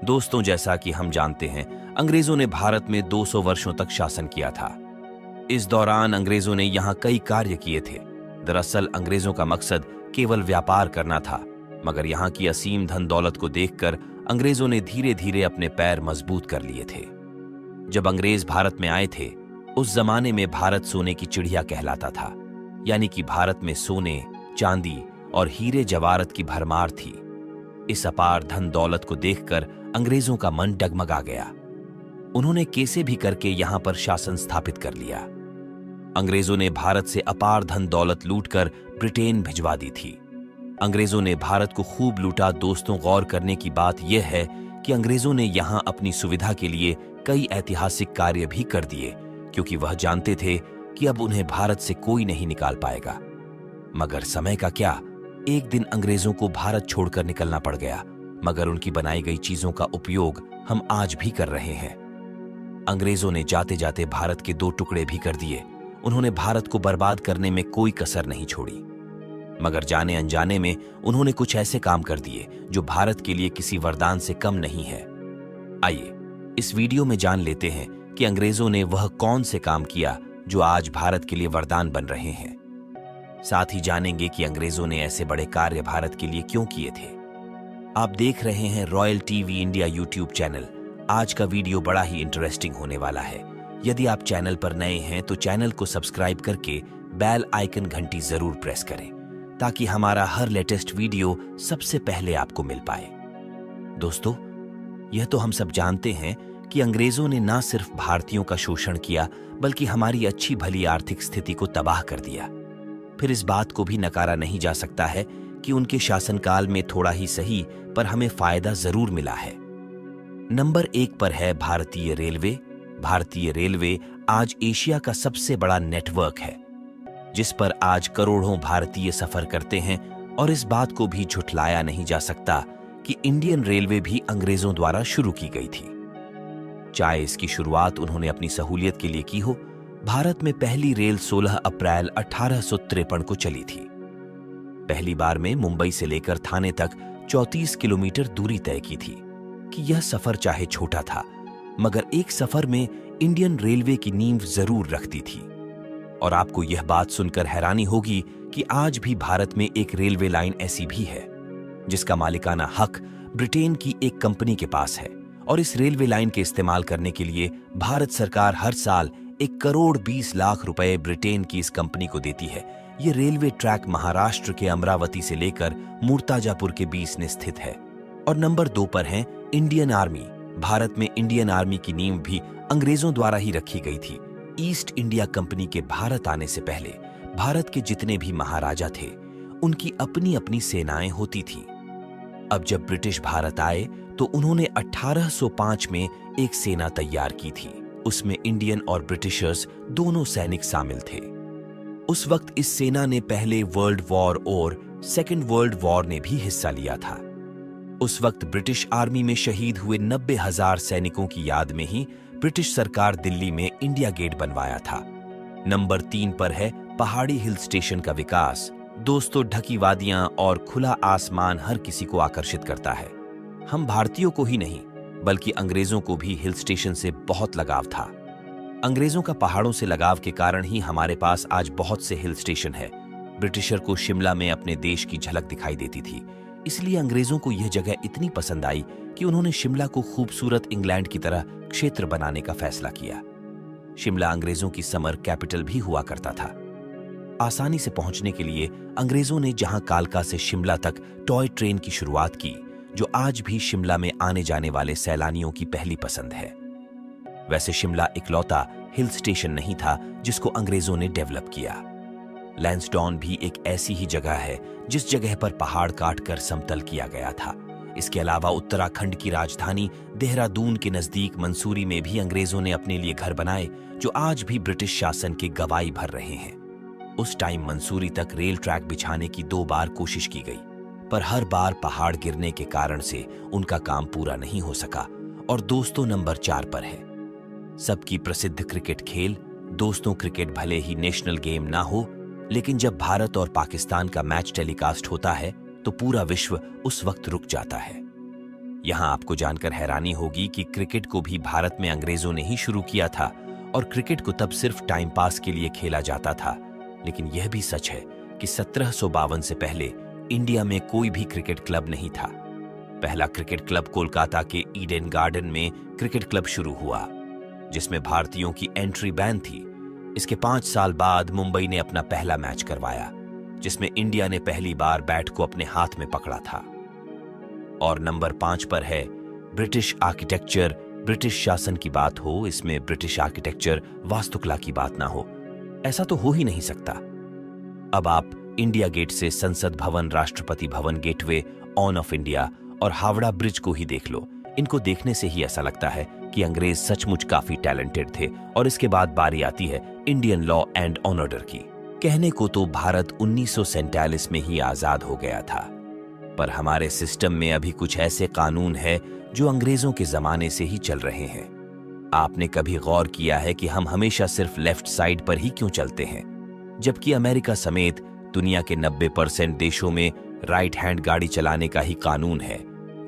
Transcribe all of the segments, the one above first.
दोस्तों, जैसा कि हम जानते हैं, अंग्रेजों ने भारत में 200 वर्षों तक शासन किया था। इस दौरान अंग्रेजों ने यहाँ कई कार्य किए थे। दरअसल अंग्रेजों का मकसद केवल व्यापार करना था, मगर यहाँ की असीम धन दौलत को देखकर अंग्रेजों ने धीरे धीरे अपने पैर मजबूत कर लिए थे। जब अंग्रेज भारत में आए थे, उस जमाने में भारत सोने की चिड़िया कहलाता था, यानी कि भारत में सोने, चांदी और हीरे जवाहरात की भरमार थी। इस अपार धन दौलत को देखकर अंग्रेजों का मन डगमगा गया। उन्होंने कैसे भी करके यहां पर शासन स्थापित कर लिया। अंग्रेजों ने भारत से अपार धन दौलत लूटकर ब्रिटेन भिजवा दी थी। अंग्रेजों ने भारत को खूब लूटा। दोस्तों, गौर करने की बात यह है कि अंग्रेजों ने यहां अपनी सुविधा के लिए कई ऐतिहासिक कार्य भी कर दिए, क्योंकि वह जानते थे कि अब उन्हें भारत से कोई नहीं निकाल पाएगा। मगर समय का क्या, एक दिन अंग्रेजों को भारत छोड़कर निकलना पड़ गया, मगर उनकी बनाई गई चीजों का उपयोग हम आज भी कर रहे हैं। अंग्रेजों ने जाते जाते भारत के 2 टुकड़े भी कर दिए। उन्होंने भारत को बर्बाद करने में कोई कसर नहीं छोड़ी, मगर जाने अनजाने में उन्होंने कुछ ऐसे काम कर दिए जो भारत के लिए किसी वरदान से कम नहीं है। आइए इस वीडियो में जान लेते हैं कि अंग्रेजों ने वह कौन से काम किया जो आज भारत के लिए वरदान बन रहे हैं। साथ ही जानेंगे कि अंग्रेजों ने ऐसे बड़े कार्य भारत के लिए क्यों किए थे। आप देख रहे हैं royal TV India YouTube channel. आज का वीडियो बड़ा ही इंटरेस्टिंग होने वाला है। यदि आप चैनल पर नए हैं तो चैनल को सब्सक्राइब करके बेल आइकन घंटी जरूर प्रेस करें, ताकि हमारा हर लेटेस्ट वीडियो सबसे पहले आपको मिल पाए। दोस्तों, यह तो हम सब जानते हैं कि अंग्रेजों ने न सिर्फ भारतीयों का शोषण किया, बल्कि हमारी अच्छी भली आर्थिक स्थिति को तबाह कर दिया। फिर इस बात को भी नकारा नहीं जा सकता है कि उनके शासनकाल में थोड़ा ही सही पर हमें फायदा जरूर मिला है। नंबर 1 पर है भारतीय रेलवे। भारतीय रेलवे आज एशिया का सबसे बड़ा नेटवर्क है, जिस पर आज करोड़ों भारतीय सफर करते हैं। और इस बात को भी झुठलाया नहीं जा सकता कि इंडियन रेलवे भी अंग्रेजों द्वारा शुरू की गई थी। चाहे इसकी शुरुआत उन्होंने अपनी सहूलियत के लिए की हो। भारत में पहली रेल 16 अप्रैल 1853 को चली थी। पहली बार में मुंबई से लेकर थाने तक 34 किलोमीटर दूरी तय की थी। कि यह सफर चाहे छोटा था, मगर एक सफर में इंडियन रेलवे की नींव जरूर रखती थी। और आपको यह बात सुनकर हैरानी होगी कि आज भी भारत में एक रेलवे लाइन ऐसी भी है जिसका मालिकाना हक ब्रिटेन की एक कंपनी के पास है। और इस रेलवे लाइन के इस्तेमाल करने के लिए भारत सरकार हर साल 1 करोड़ 20 लाख रुपए ब्रिटेन की इस कंपनी को देती है। ये रेलवे ट्रैक महाराष्ट्र के अमरावती से लेकर मुर्ताजापुर के बीच में स्थित है। और नंबर 2 पर है इंडियन आर्मी। भारत में इंडियन आर्मी की नींव भी अंग्रेजों द्वारा ही रखी गई थी। ईस्ट इंडिया कंपनी के भारत आने से पहले भारत के जितने भी महाराजा थे, उनकी अपनी अपनी सेनाएं होती थी। अब जब ब्रिटिश भारत आए तो उन्होंने 1805 में एक सेना तैयार की थी। उसमें इंडियन और ब्रिटिशर्स दोनों सैनिक शामिल थे। उस वक्त इस सेना ने पहले वर्ल्ड वॉर और सेकेंड वर्ल्ड वॉर ने भी हिस्सा लिया था। उस वक्त ब्रिटिश आर्मी में शहीद हुए 90,000 सैनिकों की याद में ही ब्रिटिश सरकार दिल्ली में इंडिया गेट बनवाया था। नंबर 3 पर है पहाड़ी हिल स्टेशन का विकास। दोस्तों, ढकी वादियां और खुला आसमान हर किसी को आकर्षित करता है। हम भारतीयों को ही नहीं, बल्कि अंग्रेजों को भी हिल स्टेशन से बहुत लगाव था। अंग्रेजों का पहाड़ों से लगाव के कारण ही हमारे पास आज बहुत से हिल स्टेशन है। ब्रिटिशर को शिमला में अपने देश की झलक दिखाई देती थी, इसलिए अंग्रेजों को यह जगह इतनी पसंद आई कि उन्होंने शिमला को खूबसूरत इंग्लैंड की तरह क्षेत्र बनाने का फैसला किया। शिमला अंग्रेजों की समर कैपिटल भी हुआ करता था। आसानी से पहुंचने के लिए अंग्रेजों ने जहां कालका से शिमला तक टॉय ट्रेन की शुरुआत की, जो आज भी शिमला में आने जाने वाले सैलानियों की पहली पसंद है। वैसे शिमला इकलौता हिल स्टेशन नहीं था जिसको अंग्रेजों ने डेवलप किया। लैंसडाउन भी एक ऐसी ही जगह है जिस जगह पर पहाड़ काटकर समतल किया गया था। इसके अलावा उत्तराखंड की राजधानी देहरादून के नजदीक मंसूरी में भी अंग्रेजों ने अपने लिए घर बनाए, जो आज भी ब्रिटिश शासन के गवाही भर रहे हैं। उस टाइम मंसूरी तक रेल ट्रैक बिछाने की 2 बार कोशिश की गई, पर हर बार पहाड़ गिरने के कारण से उनका काम पूरा नहीं हो सका। और दोस्तों, नंबर 4 पर है सबकी प्रसिद्ध क्रिकेट खेल। दोस्तों, क्रिकेट भले ही नेशनल गेम ना हो, लेकिन जब भारत और पाकिस्तान का मैच टेलीकास्ट होता है तो पूरा विश्व उस वक्त रुक जाता है। यहाँ आपको जानकर हैरानी होगी कि क्रिकेट को भी भारत में अंग्रेजों ने ही शुरू किया था और क्रिकेट को तब सिर्फ टाइम पास के लिए खेला जाता था। लेकिन यह भी सच है कि 1752 से पहले इंडिया में कोई भी क्रिकेट क्लब नहीं था। पहला क्रिकेट क्लब कोलकाता के ईडन गार्डन में क्रिकेट क्लब शुरू हुआ, जिसमें भारतीयों की एंट्री बैन थी। इसके 5 साल बाद मुंबई ने अपना पहला मैच करवाया, जिसमें इंडिया ने पहली बार बैट को अपने हाथ में पकड़ा था। और नंबर 5 पर है ब्रिटिश आर्किटेक्चर। ब्रिटिश शासन की बात हो, इसमें ब्रिटिश आर्किटेक्चर वास्तुकला की बात ना हो, ऐसा तो हो ही नहीं सकता। अब आप इंडिया गेट से संसद भवन, Rashtrapati Bhavan, gateway on off India और हावड़ा ब्रिज को ही देख लो। इनको देखने से ही ऐसा लगता है कि अंग्रेज सचमुच काफी टैलेंटेड थे। और इसके बाद बारी आती है इंडियन लॉ एंड ऑर्डर की। कहने को तो भारत 1947 में ही आजाद हो गया था, पर हमारे सिस्टम में अभी कुछ ऐसे कानून हैं जो अंग्रेजों के जमाने से ही चल रहे हैं। आपने कभी गौर किया है कि हम हमेशा सिर्फ लेफ्ट साइड पर ही क्यों चलते हैं, जबकि अमेरिका समेत दुनिया के 90% देशों में राइट हैंड गाड़ी चलाने का ही कानून है।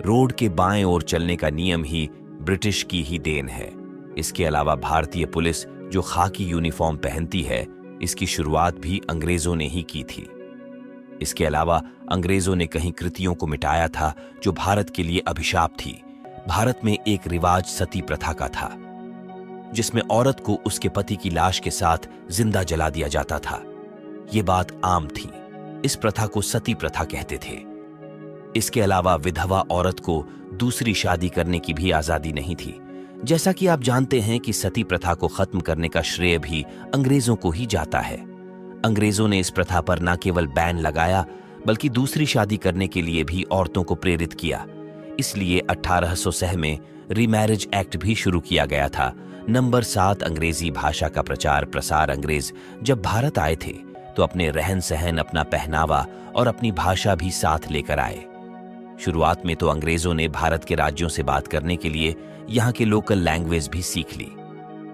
रोड के बाएं ओर चलने का नियम ही ब्रिटिश की ही देन है। इसके अलावा भारतीय पुलिस जो खाकी यूनिफॉर्म पहनती है, इसकी शुरुआत भी अंग्रेजों ने ही की थी। इसके अलावा अंग्रेजों ने कहीं कृतियों को मिटाया था जो भारत के लिए अभिशाप थी। भारत में एक रिवाज सती प्रथा का था, जिसमें औरत को उसके पति की लाश के साथ जिंदा जला दिया जाता था। ये बात आम थी। इस प्रथा को सती प्रथा कहते थे। इसके अलावा विधवा औरत को दूसरी शादी करने की भी आजादी नहीं थी। जैसा कि आप जानते हैं कि सती प्रथा को खत्म करने का श्रेय भी अंग्रेजों को ही जाता है। अंग्रेजों ने इस प्रथा पर न केवल बैन लगाया, बल्कि दूसरी शादी करने के लिए भी औरतों को प्रेरित किया। इसलिए 1806 में रीमैरिज एक्ट भी शुरू किया गया था। नंबर 7, अंग्रेजी भाषा का प्रचार प्रसार। अंग्रेज जब भारत आए थे तो अपने रहन सहन, अपना पहनावा और अपनी भाषा भी साथ लेकर आए। शुरुआत में तो अंग्रेजों ने भारत के राज्यों से बात करने के लिए यहाँ के लोकल लैंग्वेज भी सीख ली।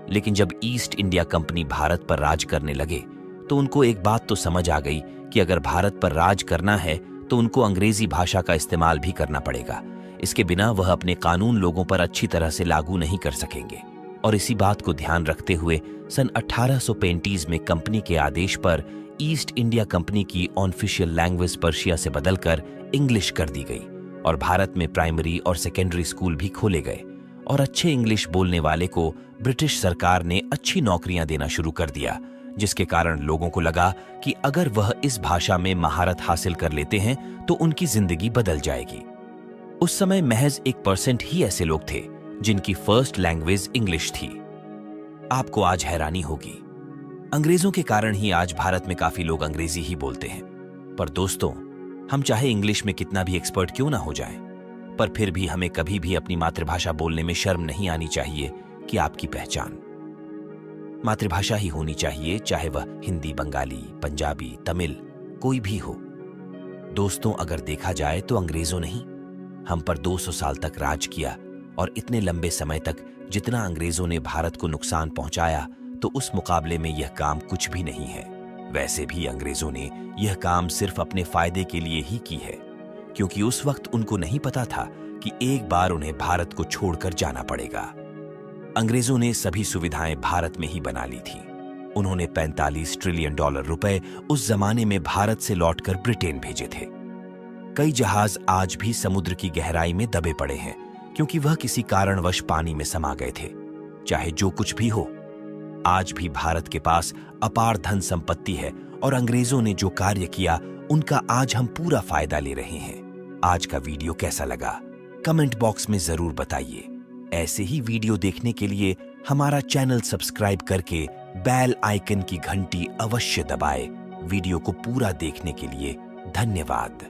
लेकिन जब ईस्ट इंडिया कंपनी भारत पर राज करने लगे तो उनको एक बात तो समझ आ गई कि अगर भारत पर राज करना है तो उनको अंग्रेजी भाषा का इस्तेमाल भी करना पड़ेगा। इसके बिना वह अपने कानून लोगों पर अच्छी तरह से लागू नहीं कर सकेंगे। और इसी बात को ध्यान रखते हुए सन 1835 में कंपनी के आदेश पर ईस्ट इंडिया कंपनी की ऑफिशियल लैंग्वेज पर्शिया से बदलकर इंग्लिश कर दी गई और भारत में प्राइमरी और सेकेंडरी स्कूल भी खोले गए। और अच्छे इंग्लिश बोलने वाले को ब्रिटिश सरकार ने अच्छी नौकरियां देना शुरू कर दिया, जिसके कारण लोगों को लगा कि अगर वह इस भाषा में महारत हासिल कर लेते हैं तो उनकी जिंदगी बदल जाएगी। उस समय महज 1% ही ऐसे लोग थे जिनकी फर्स्ट लैंग्वेज इंग्लिश थी। आपको आज हैरानी होगी, अंग्रेजों के कारण ही आज भारत में काफी लोग अंग्रेजी ही बोलते हैं। पर दोस्तों, हम चाहे इंग्लिश में कितना भी एक्सपर्ट क्यों ना हो जाएं, पर फिर भी हमें कभी भी अपनी मातृभाषा बोलने में शर्म नहीं आनी चाहिए कि आपकी पहचान मातृभाषा ही होनी चाहिए, चाहे वह हिंदी, बंगाली, पंजाबी, तमिल कोई भी हो। दोस्तों, अगर देखा जाए तो अंग्रेजों ने ही हम पर 200 साल तक राज किया और इतने लंबे समय तक जितना अंग्रेजों ने भारत को नुकसान पहुंचाया, तो उस मुकाबले में यह काम कुछ भी नहीं है। वैसे भी अंग्रेजों ने यह काम सिर्फ अपने फायदे के लिए ही की है, क्योंकि उस वक्त उनको नहीं पता था कि एक बार उन्हें भारत को छोड़कर जाना पड़ेगा। अंग्रेजों ने सभी सुविधाएं भारत में ही बना ली थी। उन्होंने 45 ट्रिलियन डॉलर रुपए उस जमाने में भारत से लौटकर ब्रिटेन भेजे थे। कई जहाज आज भी समुद्र की गहराई में दबे पड़े हैं, क्योंकि वह किसी कारणवश पानी में समा गए थे। चाहे जो कुछ भी हो, आज भी भारत के पास अपार धन संपत्ति है और अंग्रेजों ने जो कार्य किया उनका आज हम पूरा फायदा ले रहे हैं। आज का वीडियो कैसा लगा कमेंट बॉक्स में जरूर बताइए। ऐसे ही वीडियो देखने के लिए हमारा चैनल सब्सक्राइब करके बेल आइकन की घंटी अवश्य दबाएं। वीडियो को पूरा देखने के लिए धन्यवाद।